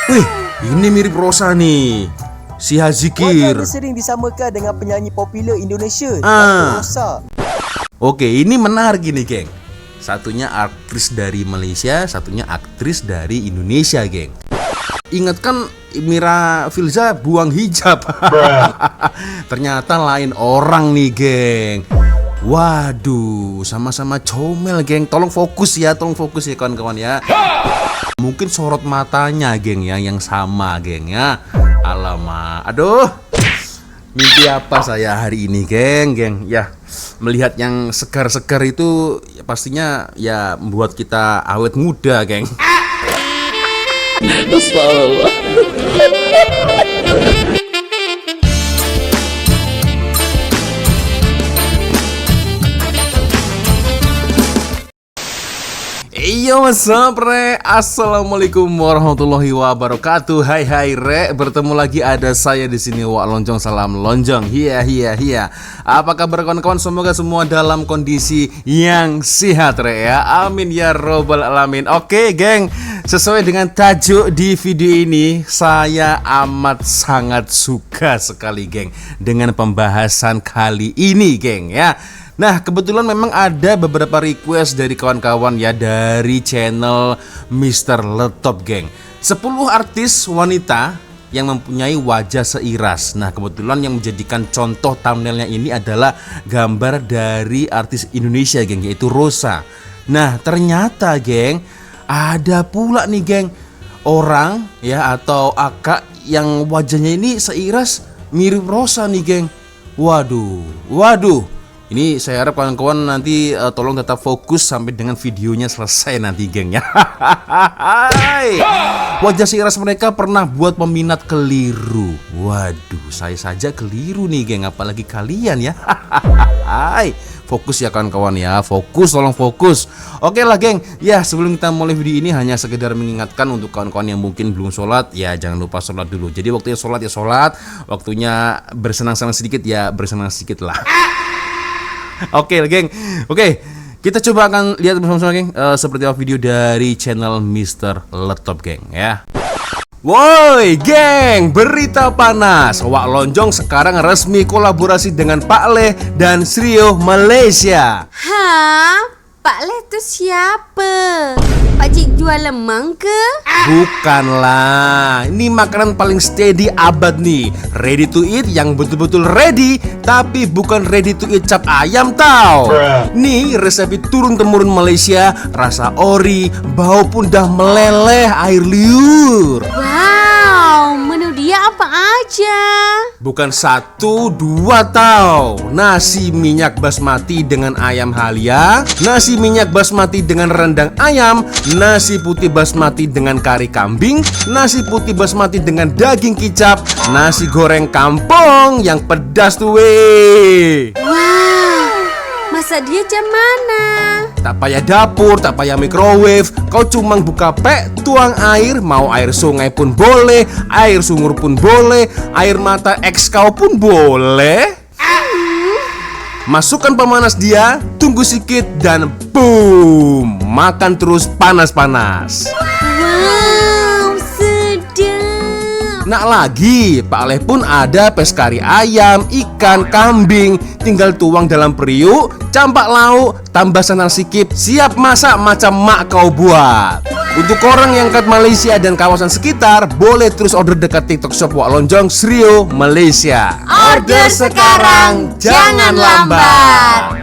Wih, ini mirip Rosa nih. Si Hazikir. Wajahnya sering disamakan dengan penyanyi popular Indonesia, Ah. Rosa. Oke, ini menarik gini, geng. Satunya aktris dari Malaysia, satunya aktris dari Indonesia, geng. Ingat kan Mira Filza buang hijab. Ternyata lain orang nih, geng. Waduh, sama-sama comel, geng. Tolong fokus ya kawan-kawan ya. Mungkin sorot matanya, geng ya, yang sama, geng ya. Alamak, aduh. Mimpi apa saya hari ini, geng? Ya, melihat yang segar-segar itu ya, pastinya ya membuat kita awet muda, geng. Yo, what's up, Re? Assalamualaikum warahmatullahi wabarakatuh. Hai Re, bertemu lagi ada saya di sini, Wak Lonjong. Salam lonjong. Hiya. Apa kabar kawan-kawan? Semoga semua dalam kondisi yang sehat, Re ya. Amin ya robbal alamin. Oke, geng. Sesuai dengan tajuk di video ini, saya amat sangat suka sekali, geng, dengan pembahasan kali ini, geng ya. Nah, kebetulan memang ada beberapa request dari kawan-kawan ya dari channel Mr. Letop, geng. 10 artis wanita yang mempunyai wajah seiras. Nah, kebetulan yang menjadikan contoh thumbnailnya ini adalah gambar dari artis Indonesia, geng, yaitu Rosa. Nah, ternyata, geng, ada pula nih, geng, orang ya atau akak yang wajahnya ini seiras mirip Rosa nih, geng. Waduh. Ini saya harap kawan-kawan nanti tolong tetap fokus sampai dengan videonya selesai nanti, geng ya. Wajah seiras mereka pernah buat peminat keliru. Waduh, saya saja keliru nih, geng, apalagi kalian ya. Fokus ya kawan-kawan ya, tolong fokus. Oke lah, geng. Ya, sebelum kita mulai video ini hanya sekedar mengingatkan untuk kawan-kawan yang mungkin belum sholat, ya jangan lupa sholat dulu. Jadi waktunya sholat ya sholat, waktunya bersenang-senang sedikit ya bersenang sedikit lah. Oke, geng. Oke, kita coba akan lihat bersama-sama, geng, seperti apa video dari channel Mr. Letop, geng ya. Woi, geng, berita panas. Wak Lonjong sekarang resmi kolaborasi dengan Pak Leh dan Srio Malaysia. Hah? Pak Leh tu siapa? Pak Cik jual lemang ke? Bukanlah, ini makanan paling steady abad nih. Ready to eat yang betul-betul ready, tapi bukan ready to eat cap ayam tau. Nih resep turun-temurun Malaysia, rasa ori, bau pun dah meleleh air liur. Wow, menu dia apa aja? Bukan 1, 2 tau. Nasi minyak basmati dengan ayam halia, nasi minyak basmati dengan rendang ayam, nasi putih basmati dengan kari kambing, nasi putih basmati dengan daging kicap, nasi goreng kampung yang pedas tuh weh. Wow, masak dia macam mana? Tak payah dapur, tak payah microwave. Kau cuma buka pek, tuang air. Mau air sungai pun boleh, air sumur pun boleh, air mata ex kau pun boleh. Masukkan pemanas dia, tunggu sedikit dan boom, makan terus panas-panas. Wow, sedap. Nak lagi, Pak Leh pun ada pes kari ayam, ikan, kambing. Tinggal tuang dalam periuk, campak lauk, tambah sandal sikit, siap masak macam mak kau buat. Untuk orang yang kat Malaysia dan kawasan sekitar, boleh terus order dekat TikTok Shop Wak Lonjong Srio Malaysia. Order sekarang, jangan lambat.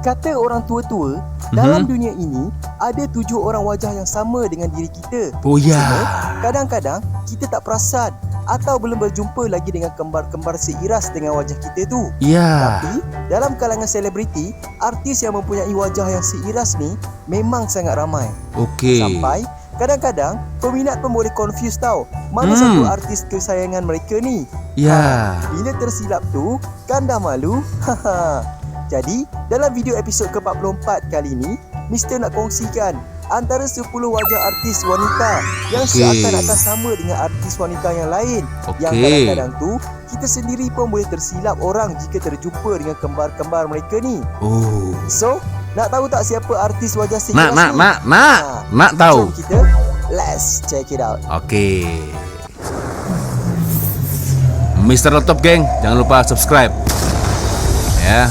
Kata orang tua-tua, dalam dunia ini ada 7 orang wajah yang sama dengan diri kita. Oh ya. Cuma, kadang-kadang kita tak perasan atau belum berjumpa lagi dengan kembar-kembar seiras dengan wajah kita tu. Ya. Tapi dalam kalangan selebriti, artis yang mempunyai wajah yang seiras ni memang sangat ramai. Okey. Sampai kadang-kadang peminat pun boleh confuse tau, mana satu artis kesayangan mereka ni. Ya. Bila tersilap tu, kan dah malu. Jadi, dalam video episod ke-44 kali ini, Mr. nak kongsikan antara 10 wajah artis wanita yang seakan-akan sama dengan artis wanita yang lain. Yang kadang-kadang tu, kita sendiri pun boleh tersilap orang jika terjumpa dengan kembar-kembar mereka ni. Oh. So, Nak tahu tak siapa artis wajah seiras ni? Nak tahu. Jom kita let's check it out. Oke. Mr. Laptop geng, jangan lupa subscribe. Ya.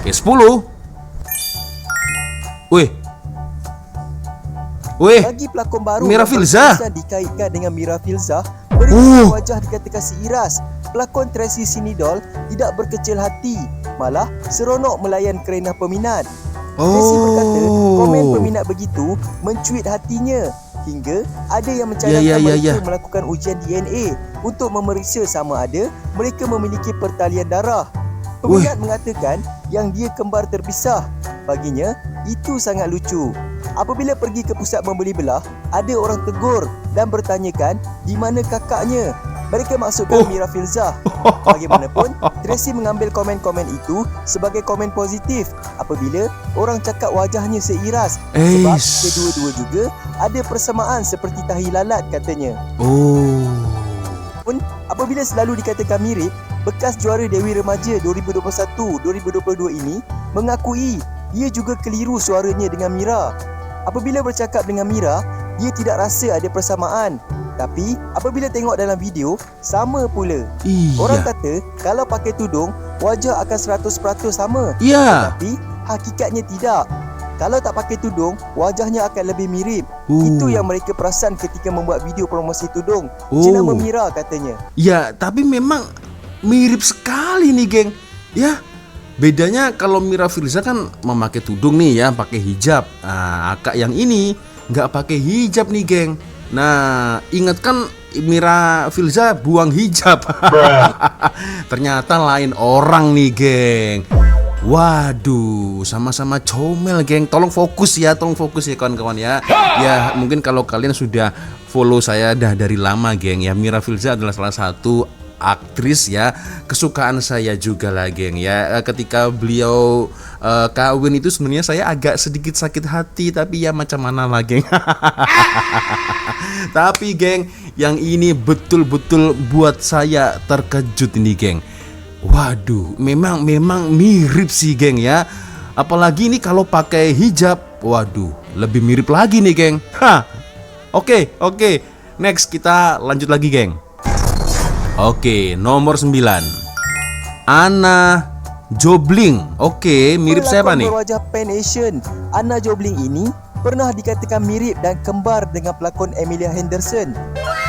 Oke, 10. Wih. Bagi pelakon baru Mira yang Filzah. berkesan dikaitkan dengan Mira Filzah, mereka wajah dikatakan seiras. Pelakon Tracy Sinidol tidak berkecil hati, malah seronok melayan kerana peminat. Tracy berkata komen peminat begitu mencuit hatinya, hingga ada yang mencadangkan mereka melakukan ujian DNA untuk memeriksa sama ada mereka memiliki pertalian darah. Peminat mengatakan yang dia kembar terpisah. Baginya, itu sangat lucu. Apabila pergi ke pusat membeli belah, ada orang tegur dan bertanyakan di mana kakaknya. Mereka maksudkan Mira Filzah. Bagaimanapun, Tracy mengambil komen-komen itu sebagai komen positif apabila orang cakap wajahnya seiras, sebab kedua-dua juga ada persamaan seperti tahi lalat katanya. Pun apabila selalu dikatakan mirip, bekas juara Dewi Remaja 2021-2022 ini mengakui dia juga keliru suaranya dengan Mira. Apabila bercakap dengan Mira, dia tidak rasa ada persamaan. Tapi apabila tengok dalam video, sama pula. Orang kata kalau pakai tudung, wajah akan 100% sama. Tapi hakikatnya tidak. Kalau tak pakai tudung, wajahnya akan lebih mirip. Itu yang mereka perasan ketika membuat video promosi tudung. Jenama Mira katanya. Ya, tapi memang mirip sekali nih geng. Ya, bedanya kalau Mira Filzah kan memakai tudung nih ya, pakai hijab. Nah, akak yang ini nggak pakai hijab nih geng. Nah, ingatkan Mira Filzah buang hijab. Ternyata lain orang nih geng. Waduh, sama-sama comel geng. Tolong fokus ya kawan-kawan ya. Ya, mungkin kalau kalian sudah follow saya dari lama geng ya, Mira Filzah adalah salah satu aktris ya kesukaan saya juga lah geng ya. Ketika beliau kawin itu sebenarnya saya agak sedikit sakit hati, tapi ya macam mana lah geng. Tapi geng, yang ini betul-betul buat saya terkejut ini geng. Waduh, memang mirip sih geng ya. Apalagi ini kalau pakai hijab, waduh, lebih mirip lagi nih geng. Oke. Next kita lanjut lagi geng. Oke, nomor 9. Anna Jobling. Oke, mirip siapa nih? Berwajah Pan Asian, Anna Jobling ini pernah dikatakan mirip dan kembar dengan pelakon Amelia Henderson.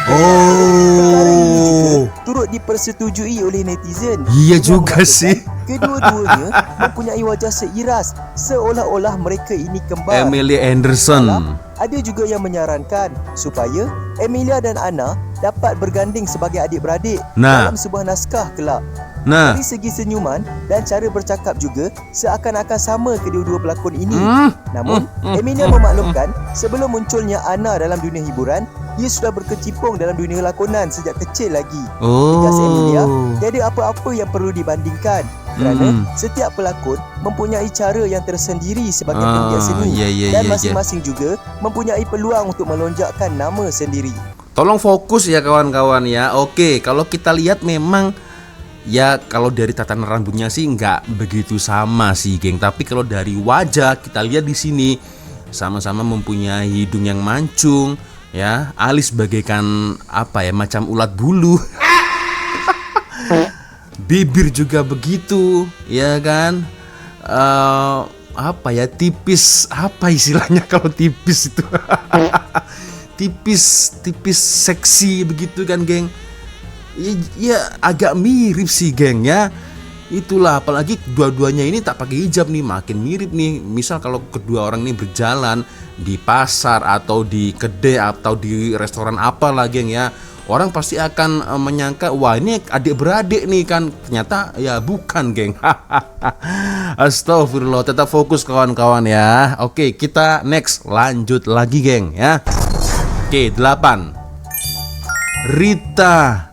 Perkara ini juga turut dipersetujui oleh netizen. Iya juga sih. Kedua-duanya mempunyai wajah seiras, seolah-olah mereka ini kembar. Amelia Henderson. Ada juga yang menyarankan supaya Amelia dan Anna dapat berganding sebagai adik-beradik dalam sebuah naskah kelak. Dari segi senyuman dan cara bercakap juga seakan-akan sama kedua-dua pelakon ini. Namun, Amelia memaklumkan sebelum munculnya Anna dalam dunia hiburan, dia sudah berkecimpung dalam dunia lakonan sejak kecil lagi. Tegas Amelia, tiada apa-apa yang perlu dibandingkan kerana setiap pelakon mempunyai cara yang tersendiri sebagai penggiat seni dan masing-masing juga mempunyai peluang untuk melonjakkan nama sendiri. Tolong fokus ya kawan-kawan ya. Oke, kalau kita lihat memang ya kalau dari tatanan rambutnya sih nggak begitu sama sih geng. Tapi kalau dari wajah kita lihat di sini sama-sama mempunyai hidung yang mancung ya, alis bagaikan apa ya, macam ulat bulu. Bibir juga begitu, ya kan? Apa ya, tipis, apa istilahnya kalau tipis itu? tipis seksi begitu kan, geng? Ya agak mirip sih, geng ya. Itulah, apalagi dua-duanya ini tak pakai hijab nih, makin mirip nih. Misal kalau kedua orang ini berjalan di pasar atau di kedai atau di restoran apa lah, geng ya, orang pasti akan menyangka wah ini adik-beradik nih kan. Ternyata ya bukan, geng. Astagfirullah. Tetap fokus kawan-kawan ya. Oke, kita next, lanjut lagi, geng ya. Oke, 8. Rita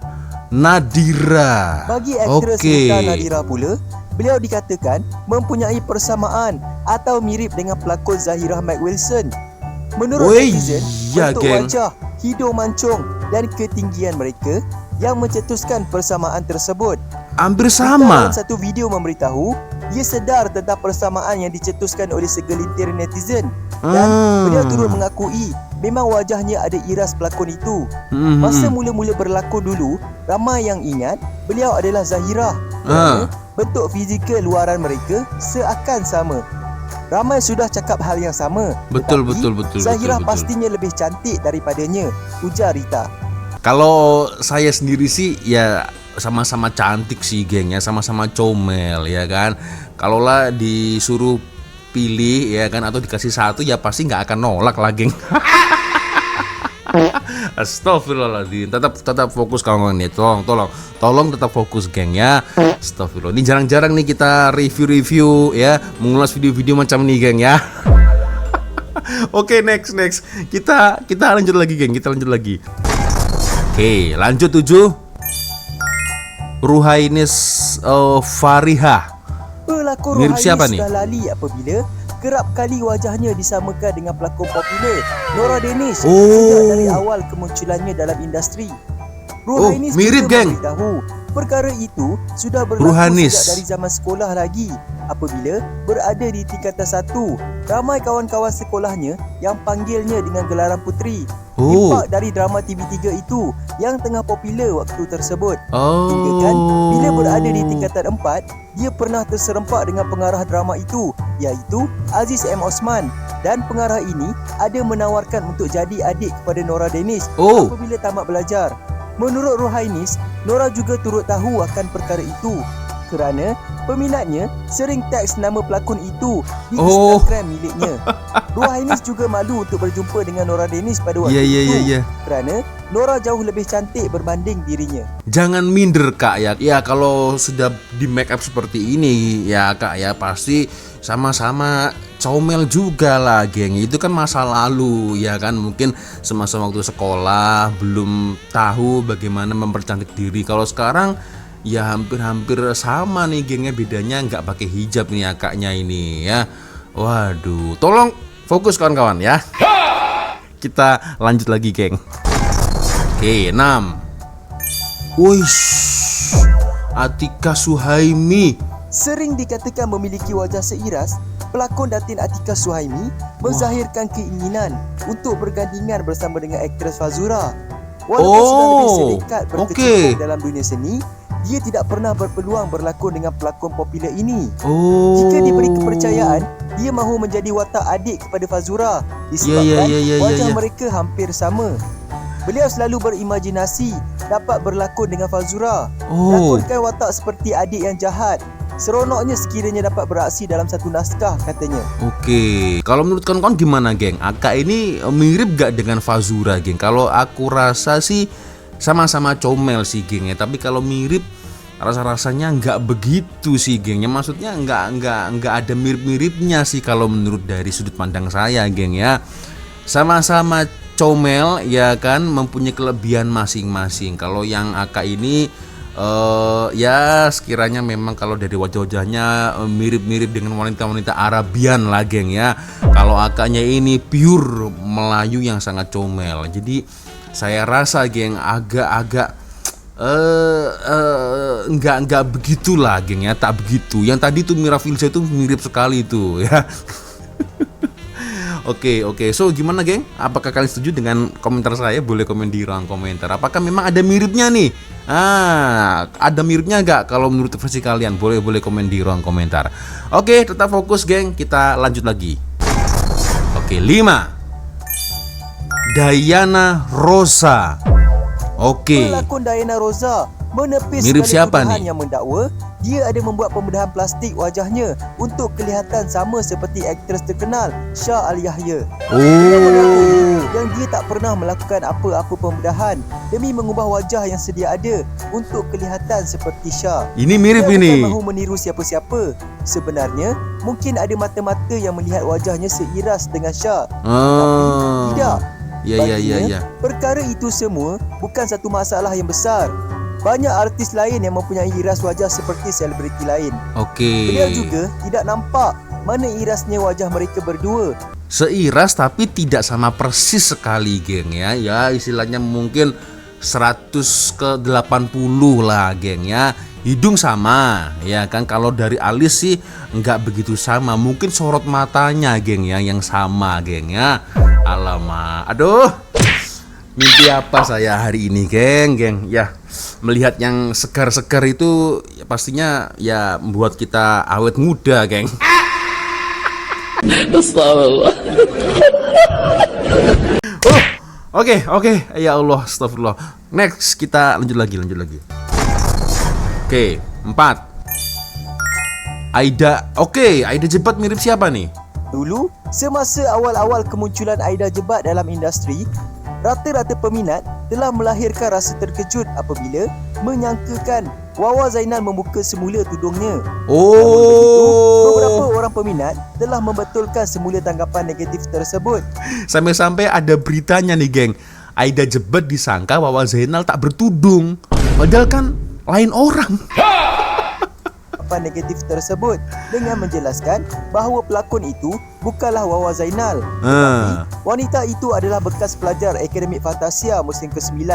Nadira. Bagi aktris Rita Nadira pula, beliau dikatakan mempunyai persamaan atau mirip dengan pelakon Zahirah Mike Wilson. Menurut netizen, bentuk wajah, hidung mancung dan ketinggian mereka yang mencetuskan persamaan tersebut. Hampir Rita sama. dalam satu video memberitahu ia sedar tentang persamaan yang dicetuskan oleh segelintir netizen dan beliau turut mengakui memang wajahnya ada iras pelakon itu. Masa mula-mula berlakon dulu, ramai yang ingat beliau adalah Zahirah kerana bentuk fizikal luaran mereka seakan sama. Ramai sudah cakap hal yang sama. Betul, tetapi betul. Zahirah pastinya lebih cantik daripadanya, ujar Rita. Kalau saya sendiri sih ya sama-sama cantik sih geng ya, sama-sama comel ya kan. Kalaulah disuruh pilih ya kan atau dikasih satu ya pasti nggak akan nolak lah geng. Astagfirullahaladzim. Tetap fokus kawan nih. Tolong tetap fokus geng ya. Astagfirullah. Ini jarang-jarang nih kita review ya, mengulas video-video macam ini geng ya. Oke, next. Kita lanjut lagi geng. Oke, lanjut 7. Ruhainis Fariha. Pelakon Mirip Rohainis siapa nih? sudah lali apabila kerap kali wajahnya disamakan dengan pelakon popular Nora Dennis sejak dari awal kemunculannya dalam industri. Rohainis mirip, juga geng. memberitahu perkara itu sudah berlaku Rohainis. sejak dari zaman sekolah lagi. Apabila berada di tingkatan 1, ramai kawan-kawan sekolahnya yang panggilnya dengan gelaran puteri. Impak dari drama TV3 itu yang tengah popular waktu tersebut. Hingga kan bila berada di tingkatan 4, dia pernah terserempak dengan pengarah drama itu, iaitu Aziz M. Osman, dan pengarah ini ada menawarkan untuk jadi adik kepada Nora Dennis apabila tamat belajar. Menurut Rohainis, Nora juga turut tahu akan perkara itu kerana peminatnya sering teks nama pelakon itu di Instagram miliknya. Rohainis juga malu untuk berjumpa dengan Nora Dennis pada waktu itu kerana Nora jauh lebih cantik berbanding dirinya. Jangan minder kak ya. Ya kalau sudah di make up seperti ini ya kak ya pasti sama-sama comel juga lah geng. Itu kan masa lalu ya kan. Mungkin semasa waktu sekolah belum tahu bagaimana mempercantik diri. Kalau sekarang ya hampir sama nih gengnya, bedanya nggak pakai hijab nih kakaknya ini ya. Waduh, tolong fokus kawan-kawan ya. Kita lanjut lagi geng. Oke, 6. Wush, Atika Suhaimi. Sering dikatakan memiliki wajah seiras, pelakon Datin Atika Suhaimi menzahirkan keinginan untuk bergandingan bersama dengan aktris Fazura. Walaupun sudah lebih sedekat berkecimpung dalam dunia seni, dia tidak pernah berpeluang berlakon dengan pelakon popular ini. Jika diberi kepercayaan, dia mahu menjadi watak adik kepada Fazura disebabkan wajah mereka hampir sama. Beliau selalu berimajinasi dapat berlakon dengan Fazura. Lakonkan watak seperti adik yang jahat. Seronoknya sekiranya dapat beraksi dalam satu naskah, katanya. Oke, kalau menurut kawan-kawan gimana geng? Aka ini mirip gak dengan Fazura geng? Kalau aku rasa sih sama-sama comel sih geng ya. Tapi kalau mirip rasa-rasanya nggak begitu sih gengnya. Maksudnya nggak ada mirip-miripnya sih kalau menurut dari sudut pandang saya geng ya. Sama-sama comel ya kan, mempunyai kelebihan masing-masing. Kalau yang Aka ini ya sekiranya memang kalau dari wajah-wajahnya mirip-mirip dengan wanita-wanita Arabian lah geng ya. Kalau Akanya ini pure Melayu yang sangat comel. Jadi saya rasa geng agak-agak enggak begitulah geng ya, tak begitu. Yang tadi tuh Mira Filza itu mirip sekali itu ya. Oke, so gimana geng? Apakah kalian setuju dengan komentar saya? Boleh komen di ruang komentar. Apakah memang ada miripnya nih? Ada miripnya nggak? Kalau menurut versi kalian boleh komen di ruang komentar. Oke, tetap fokus geng. Kita lanjut lagi. Oke, 5. Diana Rosa. Oke. Pelakon Diana Rosa menepis Mirip siapa tuduhan nih? yang mendakwa dia ada membuat pembedahan plastik wajahnya untuk kelihatan sama seperti aktris terkenal Shah Al-Yahya. Dia mengakui yang dia tak pernah melakukan apa-apa pembedahan demi mengubah wajah yang sedia ada untuk kelihatan seperti Shah. Ini mirip Dia ini. bukan mahu meniru siapa-siapa. Sebenarnya mungkin ada mata-mata yang melihat wajahnya seiras dengan Shah. Tapi tidak. Baginya, perkara itu semua bukan satu masalah yang besar. Banyak artis lain yang mempunyai iras wajah seperti selebriti lain. Beliau juga tidak nampak mana irasnya wajah mereka berdua. Seiras tapi tidak sama persis sekali geng ya. Ya istilahnya mungkin 100 ke 80 lah geng ya. hidung sama, ya kan. Kalau dari alis sih nggak begitu sama. Mungkin sorot matanya, geng ya, yang sama, geng ya. Alamak, aduh. Mimpi apa saya hari ini, geng? Ya, melihat yang segar-segar itu ya, pastinya ya membuat kita awet muda, geng. Oke, ya Allah, astagfirullah. Next, kita lanjut lagi. Oke, 4. Aida, Aida Jebat mirip siapa nih? Dulu, semasa awal-awal kemunculan Aida Jebat dalam industri, rata-rata peminat telah melahirkan rasa terkejut apabila menyangkakan Wawa Zainal membuka semula tudungnya. Namun begitu, beberapa orang peminat telah membetulkan semula tanggapan negatif tersebut. Sampai-sampai ada beritanya nih, geng. Aida Jebat disangka Wawa Zainal tak bertudung, padahal kan lain orang. Negatif tersebut dengan menjelaskan bahawa pelakon itu bukanlah Wawa Zainal, tetapi wanita itu adalah bekas pelajar Akademik Fantasia musim ke-9.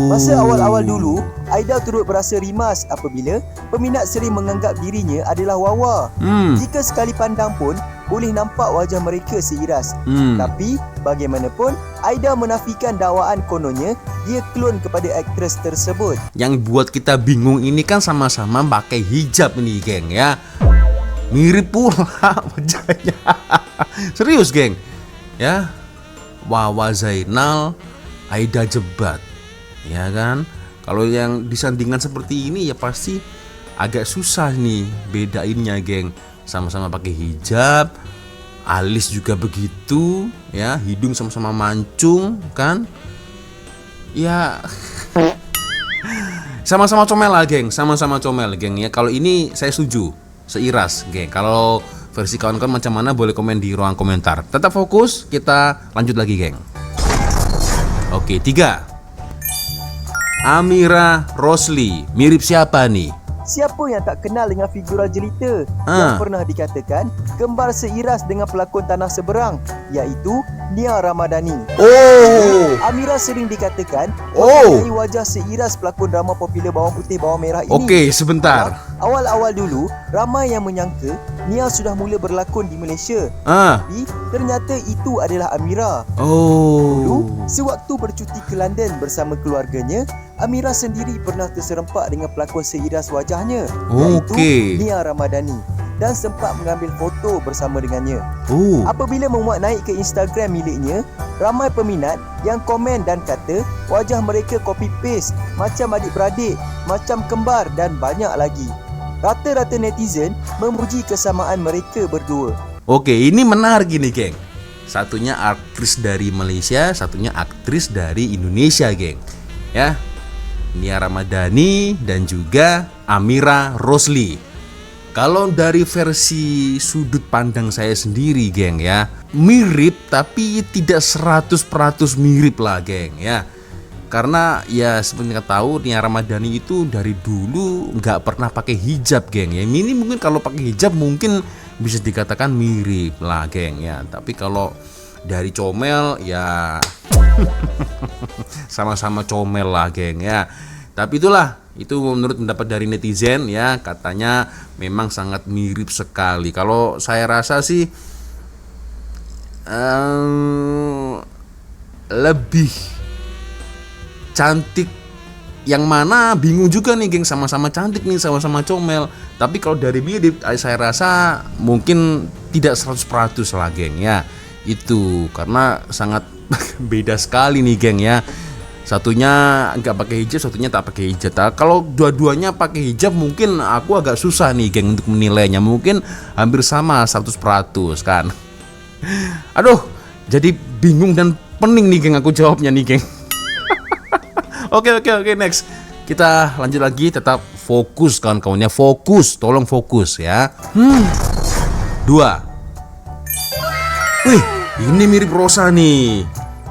Masa awal-awal dulu, Aida turut berasa rimas apabila peminat sering menganggap dirinya adalah Wawa. Jika sekali pandang pun boleh nampak wajah mereka seiras. Tapi bagaimanapun, Aida menafikan dakwaan kononnya dia klon kepada aktris tersebut. Yang buat kita bingung ini kan sama-sama pakai hijab nih, geng ya. Mirip pula wajahnya. Serius, geng. Ya. Wawa Zainal, Aida Jebat. Ya kan? Kalau yang disandingkan seperti ini ya pasti agak susah nih bedainnya, geng. Sama-sama pakai hijab, alis juga begitu, ya, hidung sama-sama mancung, kan? Ya, sama-sama comel lah, geng. Sama-sama comel, geng ya. Kalau ini saya setuju, seiras, geng. Kalau versi kawan-kawan macam mana boleh komen di ruang komentar. Tetap fokus, kita lanjut lagi, geng. Oke, 3. Amira Rosli, mirip siapa nih? Siapa yang tak kenal dengan figura jelita yang pernah dikatakan kembar seiras dengan pelakon Tanah Seberang, iaitu Nia Ramadhani. Amira sering dikatakan mempunyai wajah seiras pelakon drama popular Bawang Putih Bawang Merah ini. Oke, sebentar. Awal-awal dulu, ramai yang menyangka Nia sudah mula berlakon di Malaysia. Tapi ternyata itu adalah Amira. Dulu, sewaktu bercuti ke London bersama keluarganya, Amira sendiri pernah terserempak dengan pelakon seiras wajahnya, iaitu Nia Ramadhani, dan sempat mengambil foto bersama dengannya. Apabila memuat naik ke Instagram miliknya, ramai peminat yang komen dan kata wajah mereka copy paste, macam adik-beradik, macam kembar dan banyak lagi. Rata-rata netizen memuji kesamaan mereka berdua. Oke, ini menarik gini, geng. Satunya aktris dari Malaysia, satunya aktris dari Indonesia, geng. Ya, Nia Ramadhani dan juga Amira Rosli. Kalau dari versi sudut pandang saya sendiri, geng ya, mirip tapi tidak 100% mirip lah, geng ya. Karena ya seperti kita tahu Nia Ramadhani itu dari dulu nggak pernah pakai hijab, geng ya. Ini mungkin kalau pakai hijab mungkin bisa dikatakan mirip lah, geng ya. Tapi kalau dari comel ya sama-sama comel lah, geng ya. Tapi itulah, itu menurut pendapat dari netizen ya, katanya memang sangat mirip sekali. Kalau saya rasa sih lebih cantik yang mana bingung juga nih, geng. Sama-sama cantik nih, sama-sama comel. Tapi kalau dari mirip saya rasa mungkin tidak 100% lah, geng ya. Itu karena sangat beda sekali nih, geng ya. Satunya nggak pakai hijab, satunya tak pakai hijab. Kalau dua-duanya pakai hijab mungkin aku agak susah nih, geng, untuk menilainya. Mungkin hampir sama 100% kan. Aduh, jadi bingung dan pening nih, geng, aku jawabnya nih, geng. Oke, next. Kita lanjut lagi, tetap fokus kawan-kawannya. Fokus, tolong fokus ya. 2. Wih, ini mirip Rosa nih.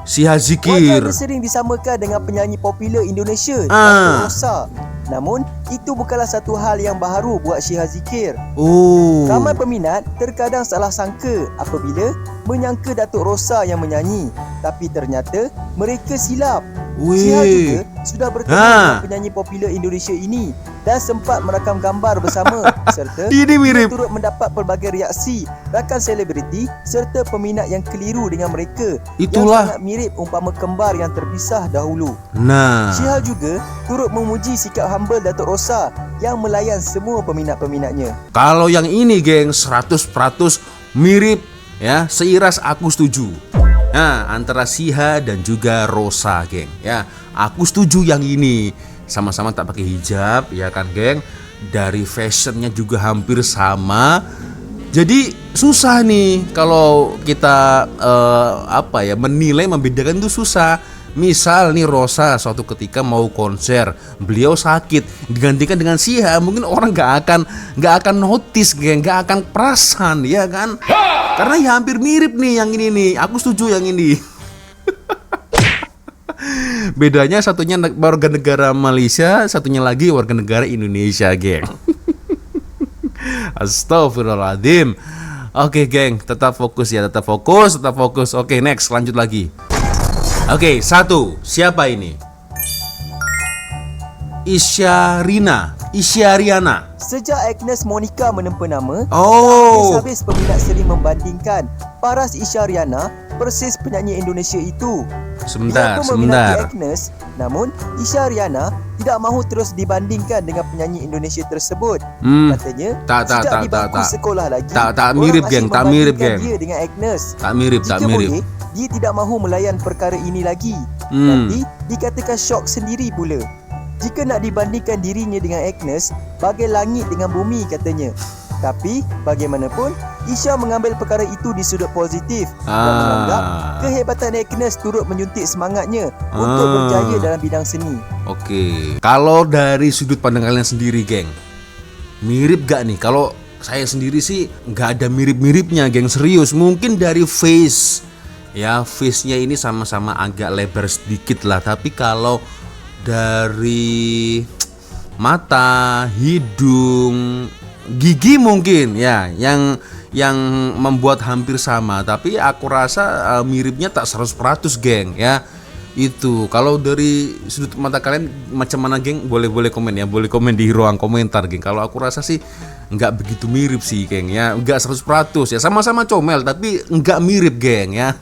Si Hazikir. Wajahnya sering disamakan dengan penyanyi popular Indonesia, Datuk Rosa. Namun, itu bukanlah satu hal yang baharu buat Syih Hazikir. Ramai peminat terkadang salah sangka apabila menyangka Datuk Rosa yang menyanyi. Tapi ternyata mereka silap. Siha Wih. juga sudah bertemu dengan penyanyi popular Indonesia ini dan sempat merakam gambar bersama serta Ini mirip. turut mendapat pelbagai reaksi rakan selebriti serta peminat yang keliru dengan mereka Itulah. yang sangat mirip umpama kembar yang terpisah dahulu. Nah, Syihal juga turut memuji sikap humble Datuk Rosa yang melayan semua peminat-peminatnya. kalau yang ini geng 100% mirip ya, seiras aku setuju. Nah, antara Siha dan juga Rosa, geng. Ya, aku setuju yang ini. Sama-sama tak pakai hijab, ya kan, geng. Dari fashionnya juga hampir sama. Jadi susah nih kalau kita menilai, membedakan itu susah. Misal nih Rosa suatu ketika mau konser, beliau sakit, digantikan dengan Siha, mungkin orang nggak akan notice, geng, nggak akan perasan, ya kan? Karena ya hampir mirip nih yang ini nih. Aku setuju yang ini. Bedanya satunya warga negara Malaysia, satunya lagi warga negara Indonesia, geng. Astagfirullahaladzim. Oke, geng, tetap fokus ya, tetap fokus. Oke, next, lanjut lagi. Oke, 1. Siapa ini? Isyariana. Sejak Agnes Monica menempa nama, Oh, habis peminat sering membandingkan paras Isyariana persis penyanyi Indonesia itu. sebentar. Biarpun meminati Agnes, namun Isyariana tidak mahu terus dibandingkan dengan penyanyi Indonesia tersebut. Katanya, sejak di bangku sekolah lagi, Tak orang mirip, asyik geng, tak mirip, membandingkan geng. dia dengan Agnes. Tak mirip. Jika boleh, dia tidak mahu melayan perkara ini lagi. Nanti dikatakan syok sendiri pula. Jika nak dibandingkan dirinya dengan Agnes, bagai langit dengan bumi, katanya. Tapi bagaimanapun, Isya mengambil perkara itu di sudut positif dan menganggap kehebatan Agnes turut menyuntik semangatnya untuk berjaya dalam bidang seni. Oke. Kalau dari sudut pandang kalian sendiri, geng, mirip gak nih? Kalau saya sendiri sih nggak ada mirip-miripnya, geng, serius. Mungkin dari face, ya, face-nya ini sama-sama agak lebar sedikit lah. Tapi kalau dari mata, hidung, gigi mungkin ya yang membuat hampir sama, tapi aku rasa miripnya tak 100%, geng, ya. Itu kalau dari sudut mata kalian macam mana, geng? Boleh komen ya, boleh komen di ruang komentar, geng. Kalau aku rasa sih nggak begitu mirip sih, geng, ya. Nggak 100% ya, sama-sama comel tapi nggak mirip, geng, ya.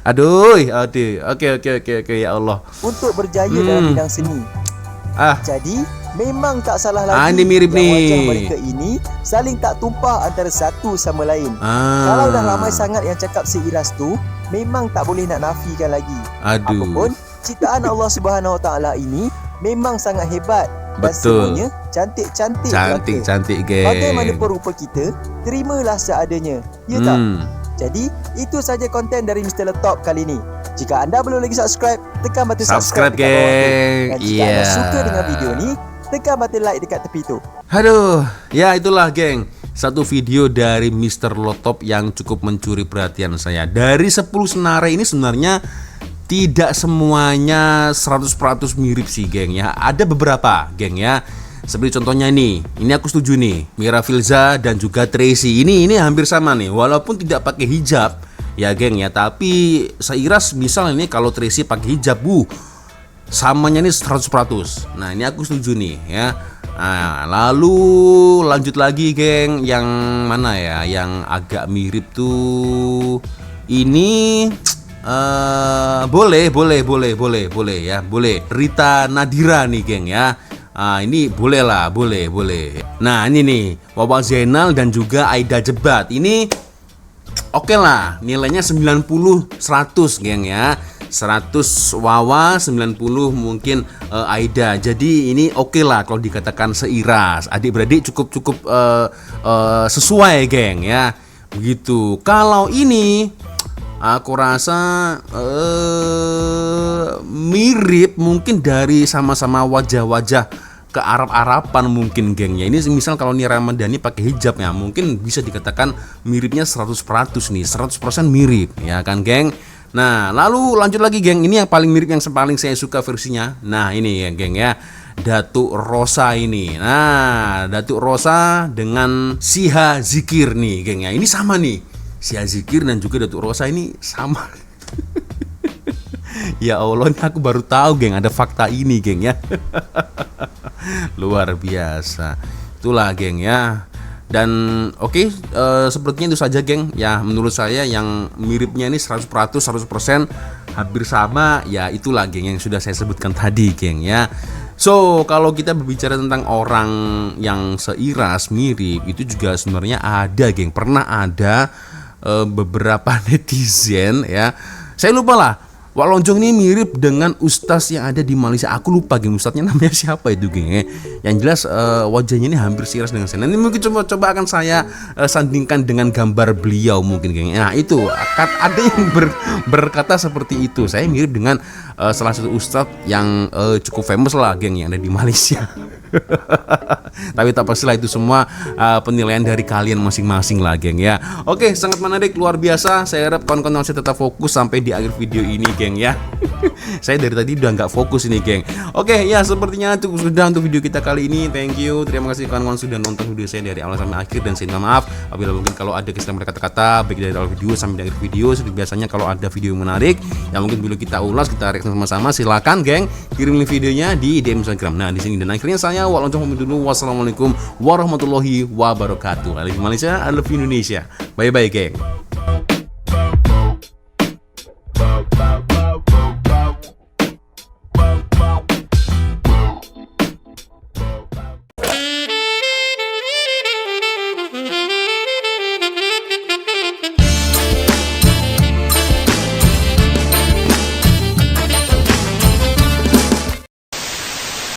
Aduh, oke, ya Allah. Untuk berjaya dalam bidang seni. Jadi memang tak salah lagi ini mirip yang nih. wajah mereka ini saling tak tumpah antara satu sama lain. Kalau dah ramai sangat yang cakap seiras tu, memang tak boleh nak nafikan lagi. Aduh. Apapun, ciptaan Allah Subhanahu Wa Taala ini memang sangat hebat. Dan Betul. semuanya cantik-cantik. Cantik, geng. Bagaimanapun rupa kita, terimalah seadanya. Ya tak? Jadi, itu saja konten dari Mr. Letop kali ini. Jika anda belum lagi subscribe, tekan button subscribe dekat bawah tu. geng. Dan jika anda suka dengan video ni, tekan button like dekat tepi tu. Aduh, ya itulah, geng, satu video dari Mr. Lotop yang cukup mencuri perhatian saya. Dari 10 senarai ini sebenarnya tidak semuanya 100% mirip sih, geng, ya. Ada beberapa, geng, ya. Seperti contohnya ini aku setuju nih, Mira Filza dan juga Tracy. Ini hampir sama nih, walaupun tidak pakai hijab, ya, geng, ya. Tapi seiras, misal ini kalau Tracy pakai hijab, samanya nih 100%. Nah, ini aku setuju nih, ya. Nah, lalu lanjut lagi, geng, yang mana ya, yang agak mirip tuh. Ini boleh ya, boleh. Rita Nadira nih, geng, ya. Ini boleh lah, boleh. Nah, ini nih, Wawa Zainal dan juga Aida Jebat. Ini oke lah, nilainya 90-100, geng, ya. 100 Wawa, 90 mungkin Aida. Jadi ini oke lah kalau dikatakan seiras. Adik-beradik cukup sesuai, geng, ya. Begitu. Kalau ini aku rasa mirip, mungkin dari sama-sama wajah-wajah ke Arab-Araban mungkin, gengnya. Ini misal kalau Nia Ramadhani pakai hijab, ya, mungkin bisa dikatakan miripnya 100% nih, 100% mirip, ya kan, geng. Nah, lalu lanjut lagi, geng. Ini yang paling mirip, yang paling saya suka versinya. Nah, ini ya, geng, ya. Datuk Rosa ini. Nah, Datuk Rosa dengan Siha Zikir nih, geng, ya. Ini sama nih. Siha Zikir dan juga Datuk Rosa ini sama. Ya Allah, ini aku baru tahu geng, ada fakta ini geng ya. Luar biasa. Itulah geng ya. Dan oke, sepertinya itu saja geng. Ya menurut saya yang miripnya ini 100% hampir sama. Ya itulah geng yang sudah saya sebutkan tadi geng ya. So kalau kita berbicara tentang orang yang seiras mirip, itu juga sebenarnya ada geng. Pernah ada beberapa netizen ya. Saya lupa lah, Wak Lonjong ini mirip dengan ustaz yang ada di Malaysia. Aku lupa geng, ustaznya namanya siapa itu geng ya. Yang jelas wajahnya ini hampir seiras dengan saya. Nanti mungkin coba akan saya sandingkan dengan gambar beliau mungkin geng. Nah itu ada yang berkata seperti itu. Saya mirip dengan salah satu ustaz yang cukup famous lah geng, yang ada di Malaysia. Tapi tak pastilah itu semua penilaian dari kalian masing-masing lah geng ya. Oke, sangat menarik, luar biasa. Saya harap kawan-kawan saya tetap fokus sampai di akhir video ini geng ya. Saya dari tadi udah nggak fokus ini geng. Oke ya, sepertinya cukup sudah untuk video kita kali ini. Thank you, terima kasih kawan-kawan sudah nonton video saya dari awal sampai akhir. Dan saya minta maaf apabila mungkin kalau ada kesalahan berkata-kata baik dari awal video sampai di akhir video. Seperti biasanya kalau ada video yang menarik yang mungkin perlu kita ulas, kita reaksi sama-sama, silakan geng kirim videonya di DM Instagram. Nah di sini dan akhirnya saya Wak Lonjong pamit dulu. Wassalamualaikum warahmatullahi wabarakatuh. I love you Malaysia, I love you Indonesia. Bye bye geng.